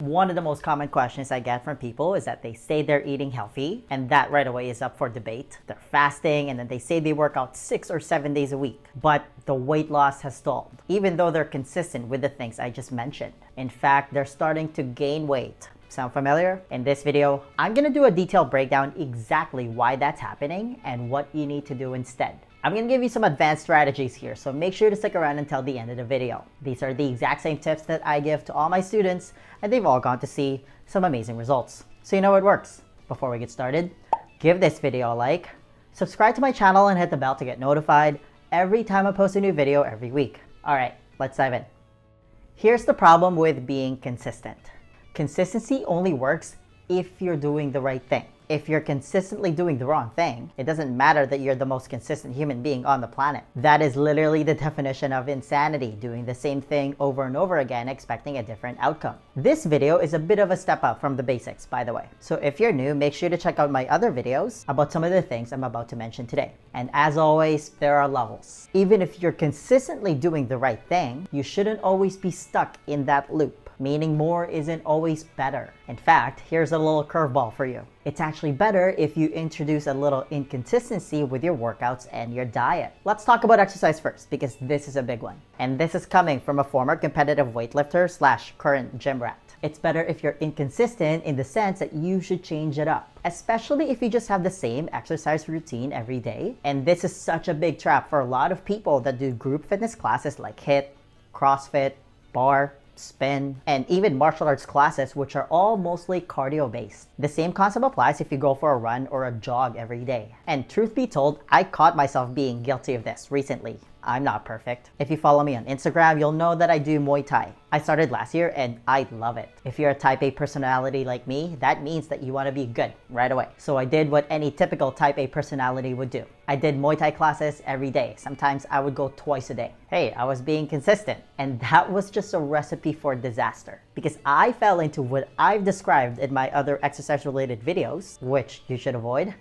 One of the most common questions I get from people is that they say they're eating healthy, and that right away is up for debate. They're fasting, and then they say they work out 6 or 7 days a week, but the weight loss has stalled, even though they're consistent with the things I just mentioned. In fact, they're starting to gain weight. Sound familiar? In this video, I'm gonna do a detailed breakdown exactly why that's happening and what you need to do instead. I'm gonna give you some advanced strategies here, so make sure to stick around until the end of the video. These are the exact same tips that I give to all my students, and they've all gone to see some amazing results. So you know it works. Before we get started, give this video a like, subscribe to my channel, and hit the bell to get notified every time I post a new video every week. All right, let's dive in. Here's the problem with being consistent. Consistency only works if you're doing the right thing. If you're consistently doing the wrong thing, it doesn't matter that you're the most consistent human being on the planet. That is literally the definition of insanity, doing the same thing over and over again, expecting a different outcome. This video is a bit of a step up from the basics, by the way. So if you're new, make sure to check out my other videos about some of the things I'm about to mention today. And as always, there are levels. Even if you're consistently doing the right thing, you shouldn't always be stuck in that loop. Meaning more isn't always better. In fact, here's a little curveball for you. It's actually better if you introduce a little inconsistency with your workouts and your diet. Let's talk about exercise first, because this is a big one. And this is coming from a former competitive weightlifter / current gym rat. It's better if you're inconsistent in the sense that you should change it up, especially if you just have the same exercise routine every day. And this is such a big trap for a lot of people that do group fitness classes like HIIT, CrossFit, bar, spin, and even martial arts classes, which are all mostly cardio based. The same concept applies if you go for a run or a jog every day. And truth be told, I caught myself being guilty of this recently. I'm not perfect. If you follow me on Instagram, you'll know that I do Muay Thai. I started last year and I love it. If you're a type A personality like me, that means that you want to be good right away. So I did what any typical type A personality would do. I did Muay Thai classes every day. Sometimes I would go twice a day. Hey, I was being consistent. And that was just a recipe for disaster. Because I fell into what I've described in my other exercise related videos, which you should avoid.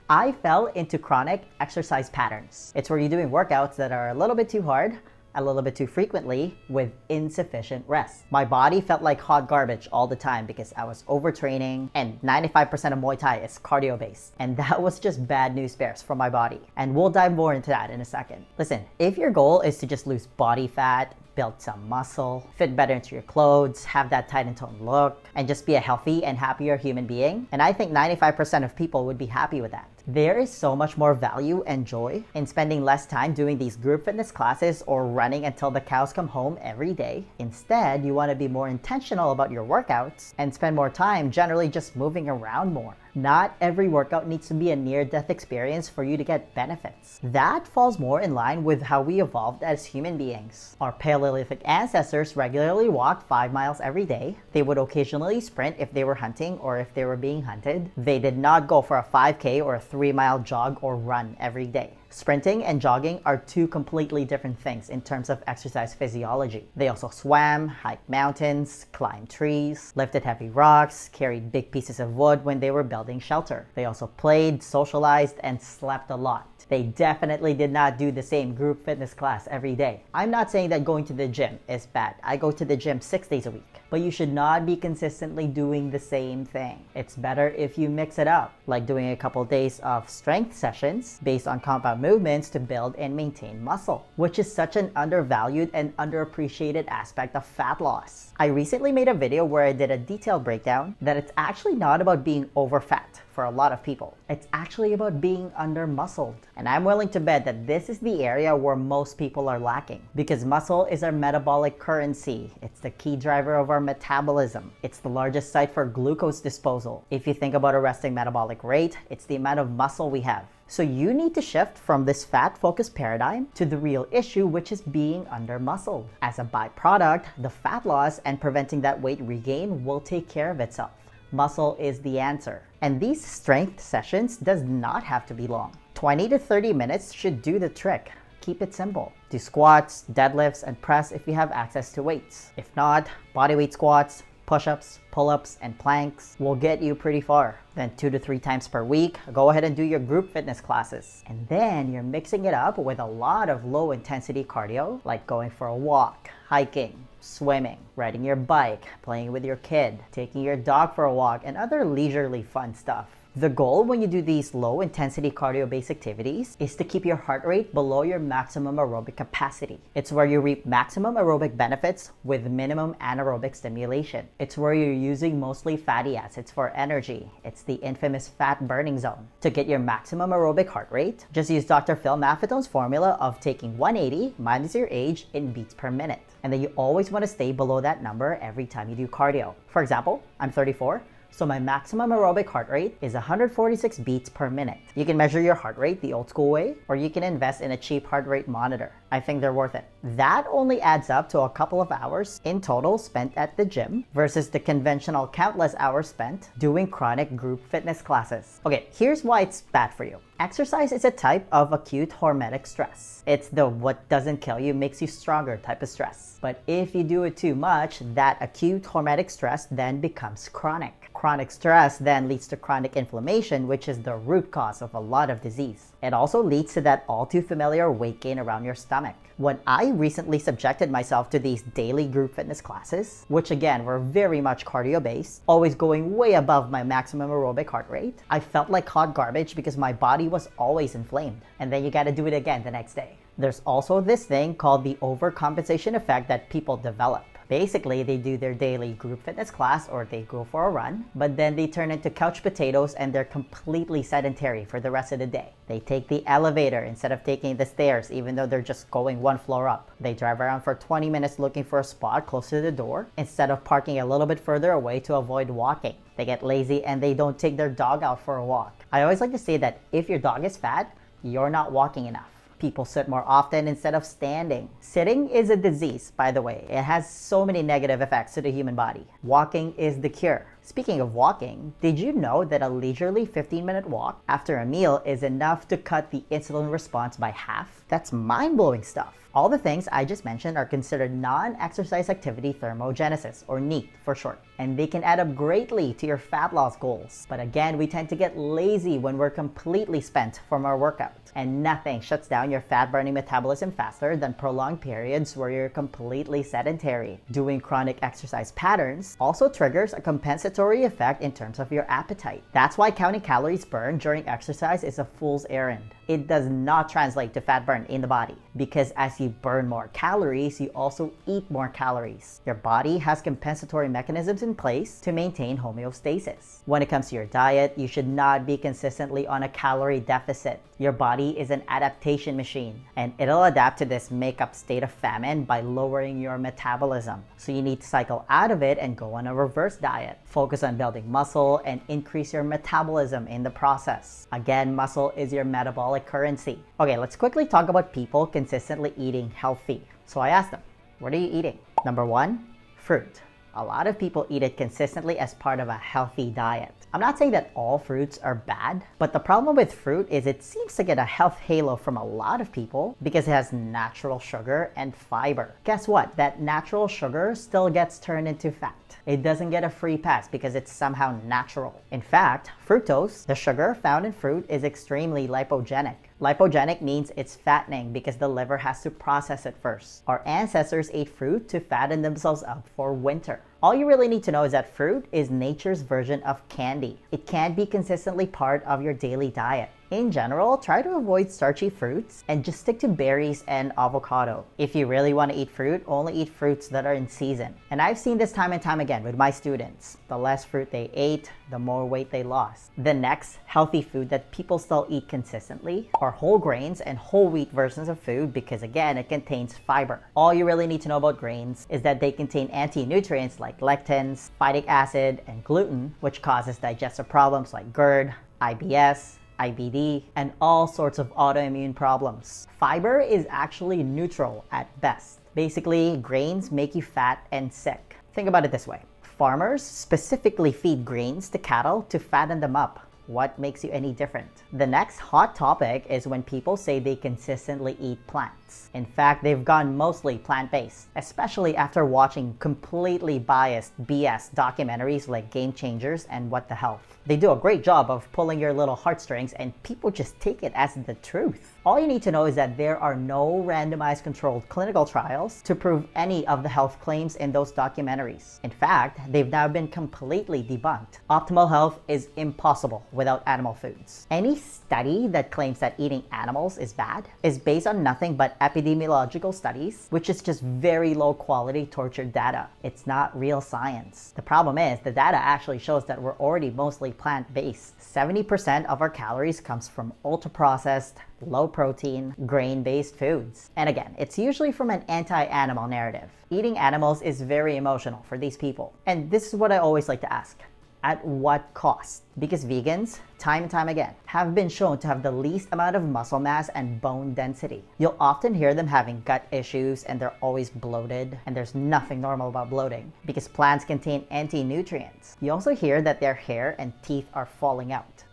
I fell into chronic exercise patterns. It's where you're doing workouts that are a little bit too hard, a little bit too frequently, with insufficient rest. My body felt like hot garbage all the time because I was overtraining, and 95% of Muay Thai is cardio based. And that was just bad news bears for my body. And we'll dive more into that in a second. Listen, if your goal is to just lose body fat, build some muscle, fit better into your clothes, have that tight and toned look, and just be a healthy and happier human being, and I think 95% of people would be happy with that. There is so much more value and joy in spending less time doing these group fitness classes or running until the cows come home every day. Instead, you want to be more intentional about your workouts and spend more time generally just moving around more. Not every workout needs to be a near-death experience for you to get benefits. That falls more in line with how we evolved as human beings. Our Paleolithic ancestors regularly walked 5 miles every day. They would occasionally sprint if they were hunting or if they were being hunted. They did not go for a 5K or a 3-mile jog or run every day. Sprinting and jogging are two completely different things in terms of exercise physiology. They also swam, hiked mountains, climbed trees, lifted heavy rocks, carried big pieces of wood when they were building shelter. They also played, socialized, and slept a lot. They definitely did not do the same group fitness class every day. I'm not saying that going to the gym is bad. I go to the gym 6 days a week. But you should not be consistently doing the same thing. It's better if you mix it up, like doing a couple days of strength sessions based on compound movements to build and maintain muscle, which is such an undervalued and underappreciated aspect of fat loss. I recently made a video where I did a detailed breakdown that it's actually not about being over fat for a lot of people. It's actually about being under-muscled. And I'm willing to bet that this is the area where most people are lacking, because muscle is our metabolic currency. It's the key driver of our metabolism. It's the largest site for glucose disposal. If you think about a resting metabolic rate, it's the amount of muscle we have. So you need to shift from this fat-focused paradigm to the real issue, which is being under-muscled. As a byproduct, the fat loss and preventing that weight regain will take care of itself. Muscle is the answer. And these strength sessions does not have to be long. 20 to 30 minutes should do the trick. Keep it simple. Do squats, deadlifts, and press if you have access to weights. If not, bodyweight squats, push-ups, pull-ups, and planks will get you pretty far. Then 2 to 3 times per week, go ahead and do your group fitness classes. And then you're mixing it up with a lot of low-intensity cardio, like going for a walk, hiking, swimming, riding your bike, playing with your kid, taking your dog for a walk, and other leisurely fun stuff. The goal when you do these low-intensity cardio-based activities is to keep your heart rate below your maximum aerobic capacity. It's where you reap maximum aerobic benefits with minimum anaerobic stimulation. It's where you're using mostly fatty acids for energy. It's the infamous fat burning zone. To get your maximum aerobic heart rate, just use Dr. Phil Maffetone's formula of taking 180 minus your age in beats per minute. And then you always want to stay below that number every time you do cardio. For example, I'm 34. So my maximum aerobic heart rate is 146 beats per minute. You can measure your heart rate the old school way, or you can invest in a cheap heart rate monitor. I think they're worth it. That only adds up to a couple of hours in total spent at the gym versus the conventional countless hours spent doing chronic group fitness classes. Okay, here's why it's bad for you. Exercise is a type of acute hormetic stress. It's the what doesn't kill you makes you stronger type of stress. But if you do it too much, that acute hormetic stress then becomes chronic. Chronic stress then leads to chronic inflammation, which is the root cause of a lot of disease. It also leads to that all too familiar weight gain around your stomach. When I recently subjected myself to these daily group fitness classes, which again were very much cardio based, always going way above my maximum aerobic heart rate, I felt like hot garbage because my body was always inflamed. And then you gotta do it again the next day. There's also this thing called the overcompensation effect that people develop. Basically, they do their daily group fitness class or they go for a run, but then they turn into couch potatoes and they're completely sedentary for the rest of the day. They take the elevator instead of taking the stairs, even though they're just going one floor up. They drive around for 20 minutes looking for a spot close to the door instead of parking a little bit further away to avoid walking. They get lazy and they don't take their dog out for a walk. I always like to say that if your dog is fat, you're not walking enough. People sit more often instead of standing. Sitting is a disease, by the way. It has so many negative effects to the human body. Walking is the cure. Speaking of walking, did you know that a leisurely 15-minute walk after a meal is enough to cut the insulin response by half? That's mind-blowing stuff. All the things I just mentioned are considered non-exercise activity thermogenesis, or NEAT for short, and they can add up greatly to your fat loss goals. But again, we tend to get lazy when we're completely spent from our workout, and nothing shuts down your fat-burning metabolism faster than prolonged periods where you're completely sedentary. Doing chronic exercise patterns also triggers a compensatory effect in terms of your appetite. That's why counting calories burned during exercise is a fool's errand. It does not translate to fat burn in the body because as you burn more calories, you also eat more calories. Your body has compensatory mechanisms in place to maintain homeostasis. When it comes to your diet, you should not be consistently on a calorie deficit. Your body is an adaptation machine and it'll adapt to this make-up state of famine by lowering your metabolism. So you need to cycle out of it and go on a reverse diet. Focus on building muscle and increase your metabolism in the process. Again, muscle is your metabolic currency. Okay, let's quickly talk about people consistently eating healthy. So I asked them, what are you eating? Number 1, fruit. A lot of people eat it consistently as part of a healthy diet. I'm not saying that all fruits are bad, but the problem with fruit is it seems to get a health halo from a lot of people because it has natural sugar and fiber. Guess what? That natural sugar still gets turned into fat. It doesn't get a free pass because it's somehow natural. In fact, fructose, the sugar found in fruit, is extremely lipogenic. Lipogenic means it's fattening because the liver has to process it first. Our ancestors ate fruit to fatten themselves up for winter. All you really need to know is that fruit is nature's version of candy. It can't be consistently part of your daily diet. In general, try to avoid starchy fruits and just stick to berries and avocado. If you really want to eat fruit, only eat fruits that are in season. And I've seen this time and time again with my students. The less fruit they ate, the more weight they lost. The next healthy food that people still eat consistently are whole grains and whole wheat versions of food because again, it contains fiber. All you really need to know about grains is that they contain anti-nutrients like lectins, phytic acid, and gluten, which causes digestive problems like GERD, IBS, IBD, and all sorts of autoimmune problems. Fiber is actually neutral at best. Basically, grains make you fat and sick. Think about it this way. Farmers specifically feed grains to cattle to fatten them up. What makes you any different? The next hot topic is when people say they consistently eat plants. In fact, they've gone mostly plant-based, especially after watching completely biased BS documentaries like Game Changers and What the Health. They do a great job of pulling your little heartstrings and people just take it as the truth. All you need to know is that there are no randomized controlled clinical trials to prove any of the health claims in those documentaries. In fact, they've now been completely debunked. Optimal health is impossible without animal foods. Any study that claims that eating animals is bad is based on nothing but epidemiological studies, which is just very low quality tortured data. It's not real science. The problem is the data actually shows that we're already mostly plant-based. 70% of our calories comes from ultra-processed, low-protein, grain-based foods. And again, it's usually from an anti-animal narrative. Eating animals is very emotional for these people. And this is what I always like to ask. At what cost? Because vegans, time and time again, have been shown to have the least amount of muscle mass and bone density. You'll often hear them having gut issues and they're always bloated, and there's nothing normal about bloating because plants contain anti-nutrients. You also hear that their hair and teeth are falling out.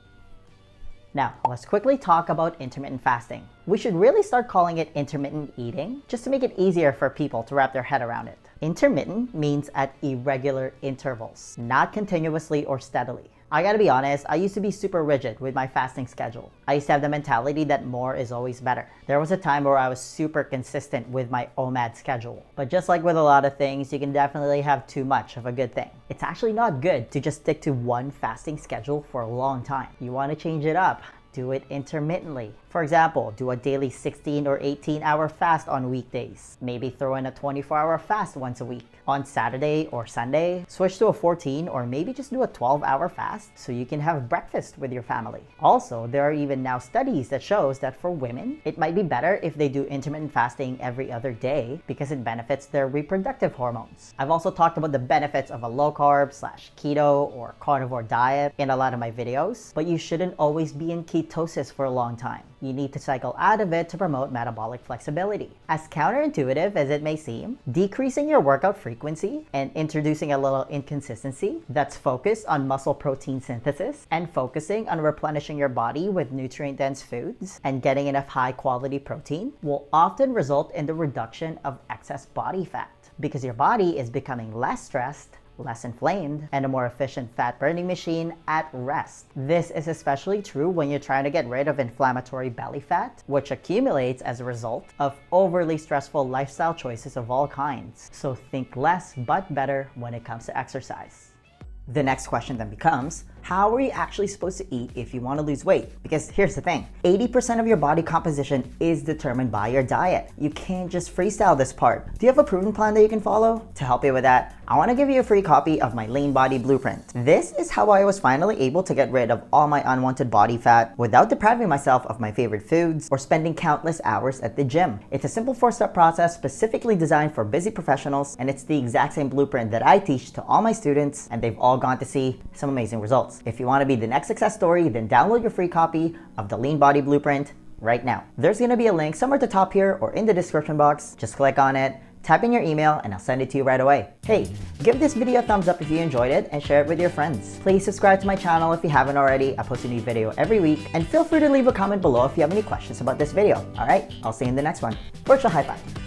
Now, let's quickly talk about intermittent fasting. We should really start calling it intermittent eating just to make it easier for people to wrap their head around it. Intermittent means at irregular intervals, not continuously or steadily. I gotta be honest, I used to be super rigid with my fasting schedule. I used to have the mentality that more is always better. There was a time where I was super consistent with my OMAD schedule. But just like with a lot of things, you can definitely have too much of a good thing. It's actually not good to just stick to one fasting schedule for a long time. You wanna change it up. Do it intermittently. For example, do a daily 16 or 18-hour fast on weekdays. Maybe throw in a 24-hour fast once a week. On Saturday or Sunday, switch to a 14 or maybe just do a 12-hour fast so you can have breakfast with your family. Also, there are even now studies that shows that for women, it might be better if they do intermittent fasting every other day because it benefits their reproductive hormones. I've also talked about the benefits of a low-carb / keto or carnivore diet in a lot of my videos, but you shouldn't always be in ketosis for a long time. You need to cycle out of it to promote metabolic flexibility. As counterintuitive as it may seem, decreasing your workout frequency and introducing a little inconsistency that's focused on muscle protein synthesis and focusing on replenishing your body with nutrient-dense foods and getting enough high-quality protein will often result in the reduction of excess body fat because your body is becoming less stressed, less inflamed, and a more efficient fat burning machine at rest. This is especially true when you're trying to get rid of inflammatory belly fat, which accumulates as a result of overly stressful lifestyle choices of all kinds. So think less but better when it comes to exercise. The next question then becomes, how are you actually supposed to eat if you want to lose weight? Because here's the thing, 80% of your body composition is determined by your diet. You can't just freestyle this part. Do you have a proven plan that you can follow? To help you with that, I want to give you a free copy of my Lean Body Blueprint. This is how I was finally able to get rid of all my unwanted body fat without depriving myself of my favorite foods or spending countless hours at the gym. It's a simple 4-step process specifically designed for busy professionals, and it's the exact same blueprint that I teach to all my students, and they've all gone to see some amazing results. If you want to be the next success story, then download your free copy of the Lean Body Blueprint right now. There's going to be a link somewhere at the top here or in the description box. Just click on it, type in your email, and I'll send it to you right away. Hey, give this video a thumbs up if you enjoyed it and share it with your friends. Please subscribe to my channel if you haven't already. I post a new video every week, and feel free to leave a comment below if you have any questions about this video. All right, I'll see you in the next one. Virtual high five.